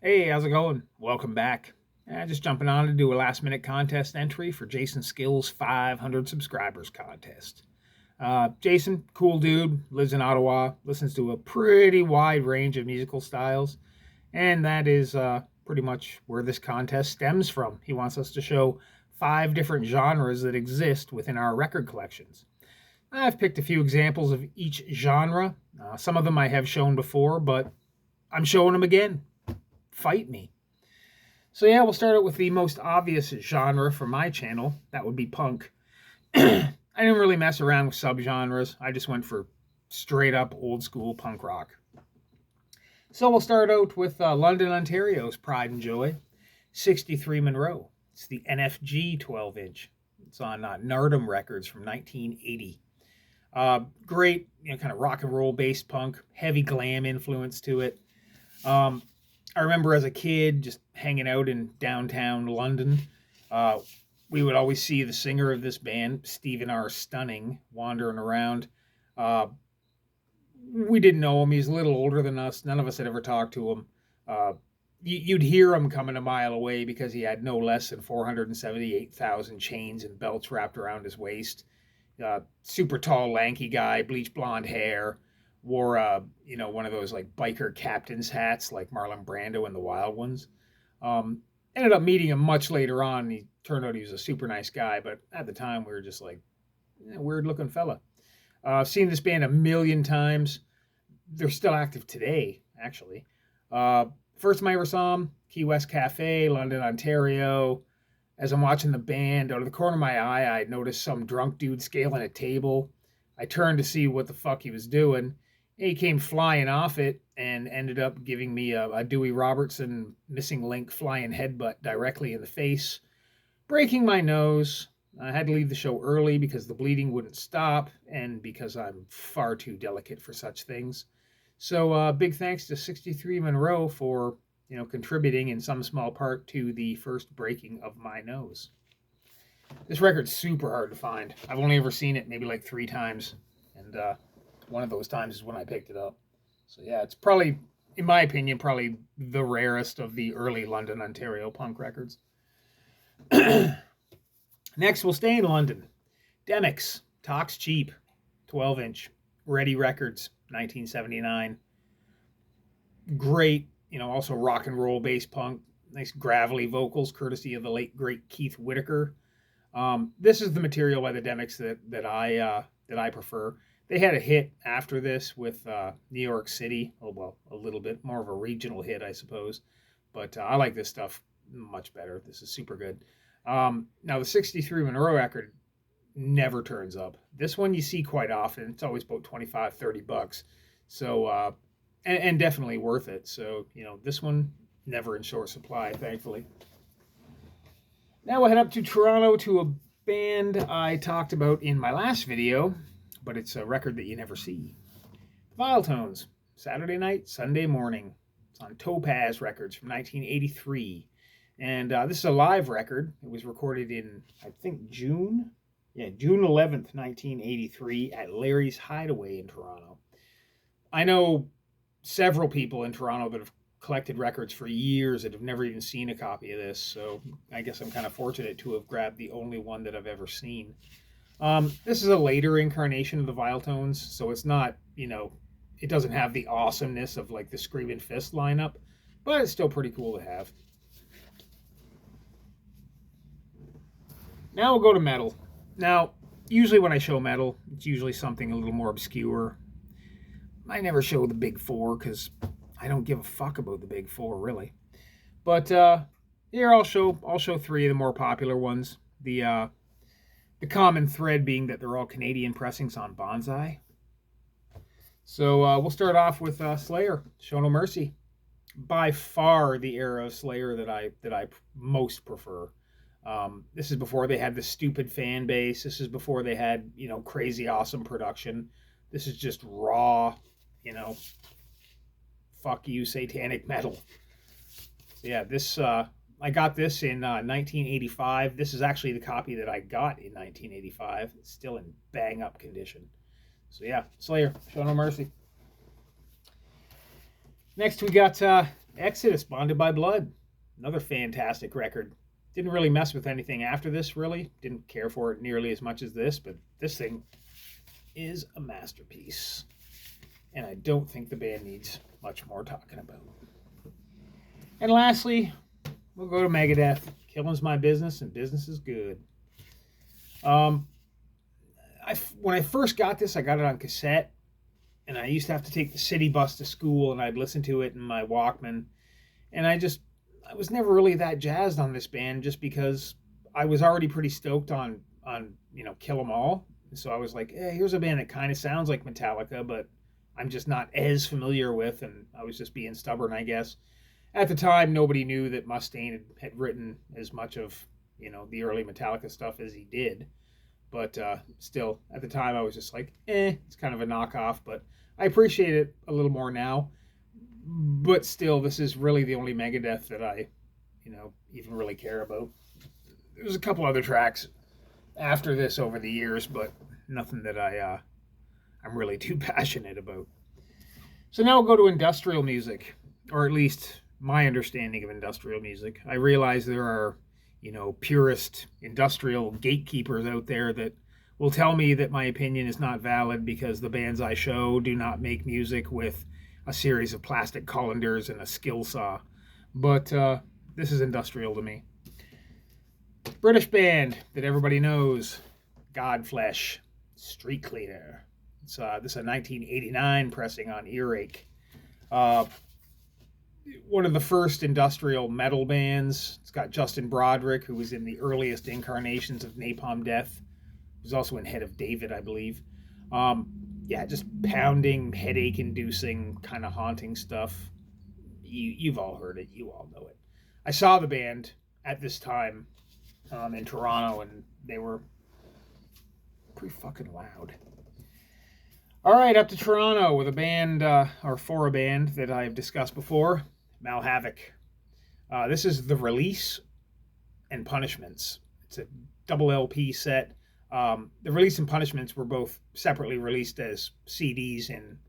Hey, how's it going? Welcome back. Just jumping on to do a last minute contest entry for Jason Skilz 500 subscribers contest. Jason, cool dude, lives in Ottawa, listens to a pretty wide range of musical styles, and that is pretty much where this contest stems from. He wants us to show 5 different genres that exist within our record collections. I've picked a few examples of each genre. Some of them I have shown before, but I'm showing them again. Fight me. So yeah, we'll start out with the most obvious genre for my channel. That would be punk. I didn't really mess around with subgenres. I just went for straight up old school punk rock. So we'll start out with London, Ontario's Pride and Joy, 63 Monroe. It's the NFG 12-inch. It's on Nardum Records from 1980. Great, kind of rock and roll based punk, heavy glam influence to it. I remember as a kid just hanging out in downtown London. We would always see the singer of this band, Stephen R. Stunning, wandering around. We didn't know him. He's a little older than us. None of us had ever talked to him. You'd hear him coming a mile away because he had no less than 478,000 chains and belts wrapped around his waist. Super tall, lanky guy, bleach blonde hair. Wore one of those like biker captain's hats like Marlon Brando in The Wild Ones. Ended up meeting him much later on. He turned out he was a super nice guy, but at the time we were just like, weird looking fella. I've seen this band a million times. They're still active today, actually. First time I ever saw them, Key West Cafe, London, Ontario. As I'm watching the band, out of the corner of my eye, I noticed some drunk dude scaling a table. I turned to see what the fuck he was doing. He came flying off it and ended up giving me a Dewey Robertson missing link flying headbutt directly in the face, breaking my nose. I had to leave the show early because the bleeding wouldn't stop and because I'm far too delicate for such things. So big thanks to 63 Monroe for contributing in some small part to the first breaking of my nose. This record's super hard to find. I've only ever seen it maybe like 3 times, and one of those times is when I picked it up. So yeah, it's probably, in my opinion, probably the rarest of the early London, Ontario punk records. Next, we'll stay in London. Demix Tox Cheap, 12-inch, Ready Records, 1979. Great, also rock and roll bass punk. Nice gravelly vocals, courtesy of the late great Keith Whitaker. This is the material by the Demics that I prefer. They had a hit after this with New York City. Oh, well, a little bit more of a regional hit, I suppose. But I like this stuff much better. This is super good. Now, the 63 Monroe record never turns up. This one you see quite often. It's always about $25, $30. So, and definitely worth it. So, this one never in short supply, thankfully. Now we'll head up to Toronto to a band I talked about in my last video, but it's a record that you never see. Viletones, Saturday Night, Sunday Morning. It's on Topaz Records from 1983. And this is a live record. It was recorded in, I think, June 11th, 1983 at Larry's Hideaway in Toronto. I know several people in Toronto that have collected records for years that have never even seen a copy of this, so I guess I'm kind of fortunate to have grabbed the only one that I've ever seen. This is a later incarnation of the Viletones, so it's not, it doesn't have the awesomeness of like the Screaming Fist lineup, but it's still pretty cool to have. Now we'll go to metal. Now, usually when I show metal, it's usually something a little more obscure. I never show the big 4 because I don't give a fuck about the big 4, really. But here I'll show 3 of the more popular ones. The common thread being that they're all Canadian pressings on Bonsai. So we'll start off with Slayer, Show No Mercy. By far the era of Slayer that I most prefer. This is before they had the stupid fan base. This is before they had crazy awesome production. This is just raw, fuck you, satanic metal. Yeah, this I got this in 1985. This is actually the copy that I got in 1985. It's still in bang up condition. So yeah, Slayer, Show No Mercy. Next we got Exodus, Bonded by Blood. Another fantastic record. Didn't really mess with anything after this, really. Didn't care for it nearly as much as this, but this thing is a masterpiece. And I don't think the band needs much more talking about. And lastly, we'll go to Megadeth. Killing's my business, and business is good. When I first got this, I got it on cassette, and I used to have to take the city bus to school, and I'd listen to it in my Walkman. And I was never really that jazzed on this band, just because I was already pretty stoked on Kill 'Em All. So I was like, here's a band that kind of sounds like Metallica, but I'm just not as familiar with, and I was just being stubborn, I guess. At the time, nobody knew that Mustaine had written as much of, the early Metallica stuff as he did. But still, at the time, I was just like, it's kind of a knockoff, but I appreciate it a little more now. But still, this is really the only Megadeth that I, even really care about. There's a couple other tracks after this over the years, but nothing that I'm really too passionate about. So now we'll go to industrial music, or at least my understanding of industrial music. I realize there are, purist industrial gatekeepers out there that will tell me that my opinion is not valid because the bands I show do not make music with a series of plastic colanders and a skill saw. But this is industrial to me. British band that everybody knows, Godflesh, Streetcleaner. This is a 1989 pressing on Earache. One of the first industrial metal bands. It's got Justin Broderick, who was in the earliest incarnations of Napalm Death. He was also in Head of David, I believe. Just pounding, headache-inducing, kind of haunting stuff. You've all heard it. You all know it. I saw the band at this time in Toronto, and they were pretty fucking loud. All right, up to Toronto with a band, or for a band that I've discussed before, Malhavoc. This is The Release and Punishments. It's a double LP set. The Release and Punishments were both separately released as CDs in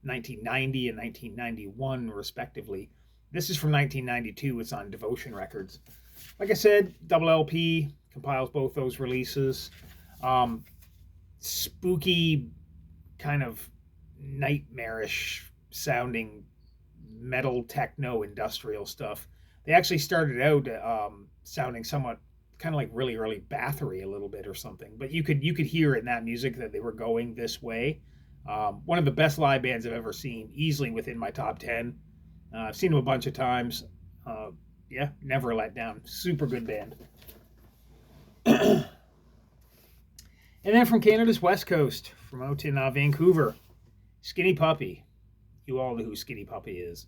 1990 and 1991, respectively. This is from 1992. It's on Devotion Records. Like I said, double LP compiles both those releases. Spooky, kind of nightmarish sounding metal, techno, industrial stuff. They actually started out sounding somewhat kind of like really early Bathory a little bit or something, but you could hear in that music that they were going this way. One of the best live bands I've ever seen, easily within my top 10. I've seen them a bunch of times. Never let down. Super good band. And then from Canada's West Coast, from out in Vancouver, Skinny Puppy. You all know who Skinny Puppy is.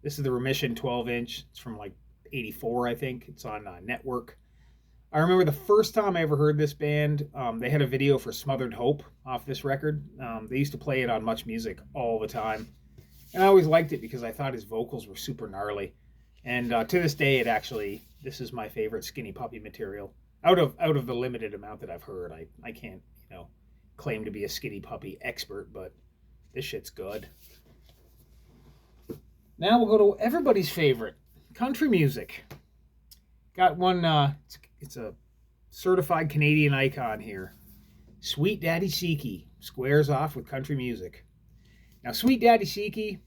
This is the Remission 12-inch. It's from like 84, I think. It's on Network. I remember the first time I ever heard this band, they had a video for Smothered Hope off this record. They used to play it on Much Music all the time. And I always liked it because I thought his vocals were super gnarly. And to this day, this is my favorite Skinny Puppy material. Out of the limited amount that I've heard, I can't, claim to be a Skinny Puppy expert, but this shit's good. Now we'll go to everybody's favorite, country music. Got one, it's a certified Canadian icon here. Sweet Daddy Siki squares off with country music. Now, Sweet Daddy Siki,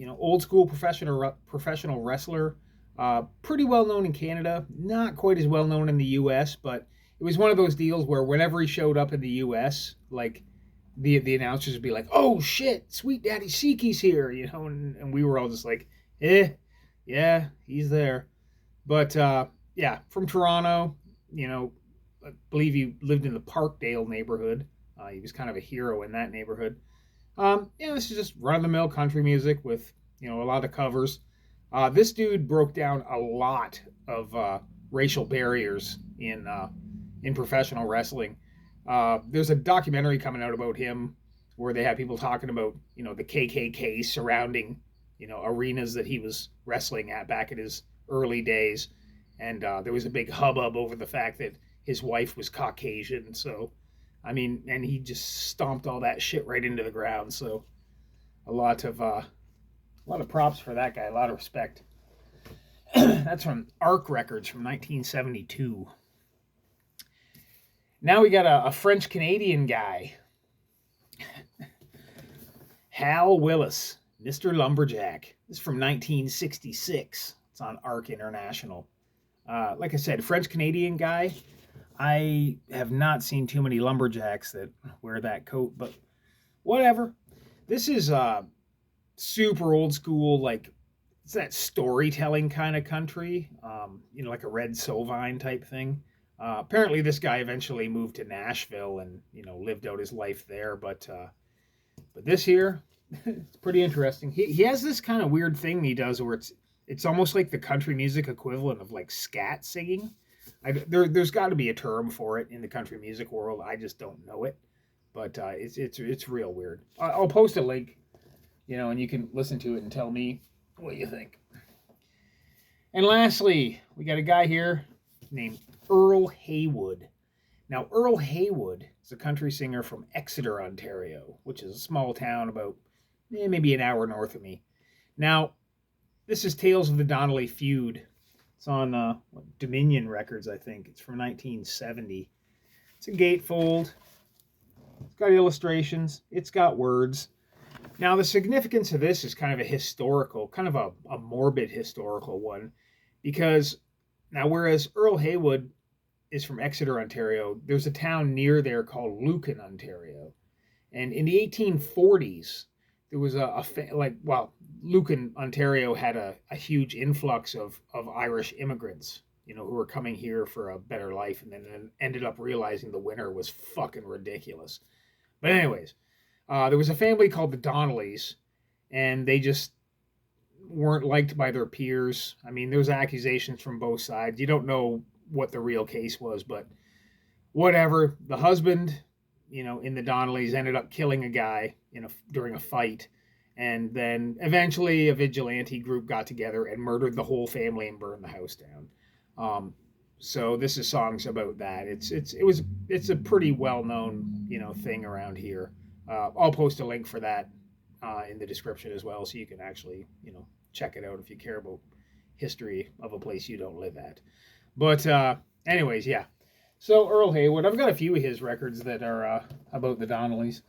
old school professional wrestler, pretty well known in Canada, not quite as well known in the U.S., but it was one of those deals where whenever he showed up in the U.S., like the announcers would be like, "Oh shit, Sweet Daddy Siki's here," and we were all just like, yeah, he's there. But from Toronto, I believe he lived in the Parkdale neighborhood. He was kind of a hero in that neighborhood. This is just run-of-the-mill country music with, a lot of covers. This dude broke down a lot of racial barriers in professional wrestling. There's a documentary coming out about him where they have people talking about, the KKK surrounding, arenas that he was wrestling at back in his early days. And there was a big hubbub over the fact that his wife was Caucasian. So, and he just stomped all that shit right into the ground. So a lot of props for that guy, a lot of respect. That's from Arc Records from 1972. Now we got a French-Canadian guy. Hal Willis, Mr. Lumberjack. This is from 1966. It's on Arc International. Like I said, French-Canadian guy. I have not seen too many lumberjacks that wear that coat, but whatever. This is super old school, like, it's that storytelling kind of country, like a Red Sovine type thing. Apparently this guy eventually moved to Nashville and, lived out his life there, but this here, it's pretty interesting. He has this kind of weird thing he does where it's almost like the country music equivalent of like scat singing. There's got to be a term for it in the country music world. I just don't know it, but it's real weird. I'll post a link, and you can listen to it and tell me what you think. And lastly, we got a guy here named Earl Haywood. Now, Earl Haywood is a country singer from Exeter, Ontario, which is a small town about maybe an hour north of me. Now, this is Tales of the Donnelly Feud. It's on Dominion Records, I think. It's from 1970. It's a gatefold. It's got illustrations. It's got words. Now, the significance of this is kind of a historical, kind of a morbid historical one, because now, whereas Earl Haywood is from Exeter, Ontario, there's a town near there called Lucan, Ontario. And in the 1840s, there was Lucan, Ontario had a huge influx of Irish immigrants, who were coming here for a better life, and then ended up realizing the winter was fucking ridiculous. But anyways, there was a family called the Donnellys, and they just weren't liked by their peers. I mean, there's accusations from both sides. You don't know what the real case was, but whatever. The husband, in the Donnellys ended up killing a guy during a fight. And then eventually a vigilante group got together and murdered the whole family and burned the house down. So this is songs about that. It's a pretty well-known, thing around here. I'll post a link for that in the description as well, so you can actually, check it out if you care about history of a place you don't live at. But anyways, yeah. So Earl Haywood, I've got a few of his records that are about the Donnellys.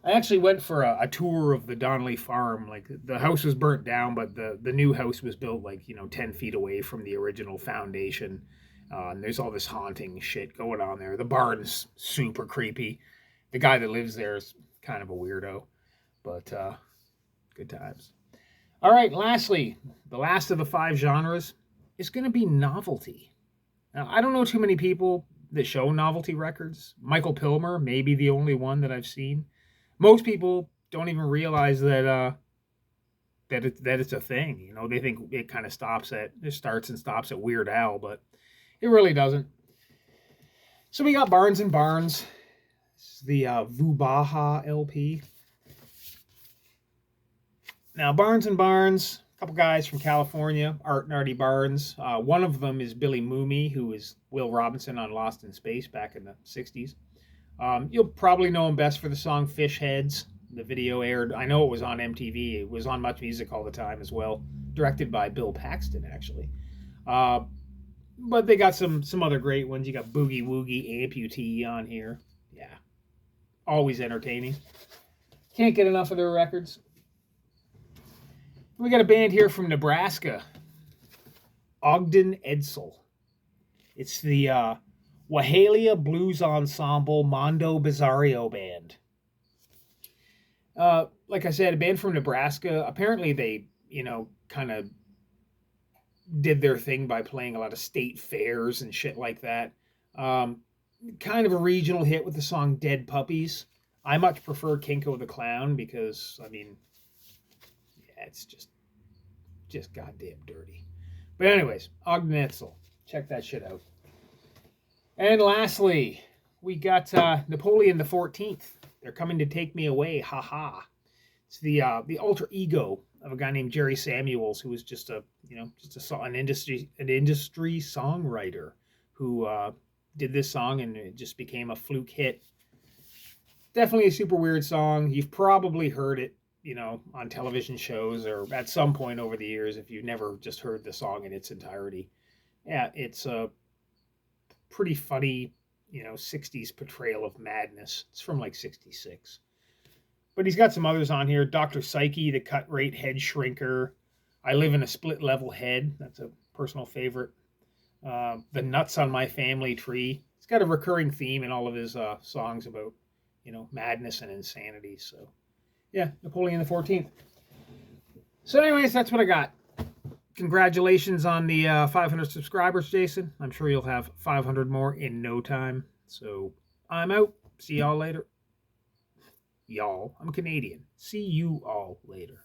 I actually went for a tour of the Donnelly farm. Like, the house was burnt down, but the new house was built 10 feet away from the original foundation. And there's all this haunting shit going on there. The barn's super creepy. The guy that lives there is kind of a weirdo, but good times. All right, lastly, the last of the 5 genres is going to be novelty. Now, I don't know too many people that show novelty records. Michael Pilmer may be the only one that I've seen. Most people don't even realize that it's a thing. They think it kind of starts and stops at Weird Al, but it really doesn't. So we got Barnes and Barnes. This is the Voobaha LP. Now, Barnes and Barnes, a couple guys from California, Art and Artie Barnes. One of them is Billy Mooney, who is Will Robinson on Lost in Space back in the 60s. You'll probably know him best for the song Fish Heads. The video aired, I know it was on MTV. It was on Much Music all the time as well. Directed by Bill Paxton, actually. But they got some other great ones. You got Boogie Woogie Amputee on here. Yeah. Always entertaining. Can't get enough of their records. We got a band here from Nebraska. Ogden Edsl. It's the Wahalia Blues Ensemble Mondo Bizarrio band. Like I said, a band from Nebraska. Apparently they, kind of did their thing by playing a lot of state fairs and shit like that. Kind of a regional hit with the song Dead Puppies. I much prefer Kinko the Clown because, it's just goddamn dirty. But anyways, Ogden Edsl. Check that shit out. And lastly, we got Napoleon the 14th. They're coming to take me away. Ha-Haaa. It's the alter ego of a guy named Jerry Samuels, who was just an industry songwriter who did this song, and it just became a fluke hit. Definitely a super weird song. You've probably heard it. you know, on television shows or at some point over the years, if you've never just heard the song in its entirety. Yeah, it's a pretty funny, you know, 60s portrayal of madness. It's from like 66. But he's got some others on here. Dr. Siki, the cut rate head shrinker. I live in a split level head. That's a personal favorite. The nuts on my family tree. It's got a recurring theme in all of his songs about, you know, madness and insanity. So, yeah, Napoleon the 14th. So, anyways, that's what I got. Congratulations on the 500 subscribers, Jason. I'm sure you'll have 500 more in no time. So, I'm out. See y'all later. Y'all. I'm Canadian. See you all later.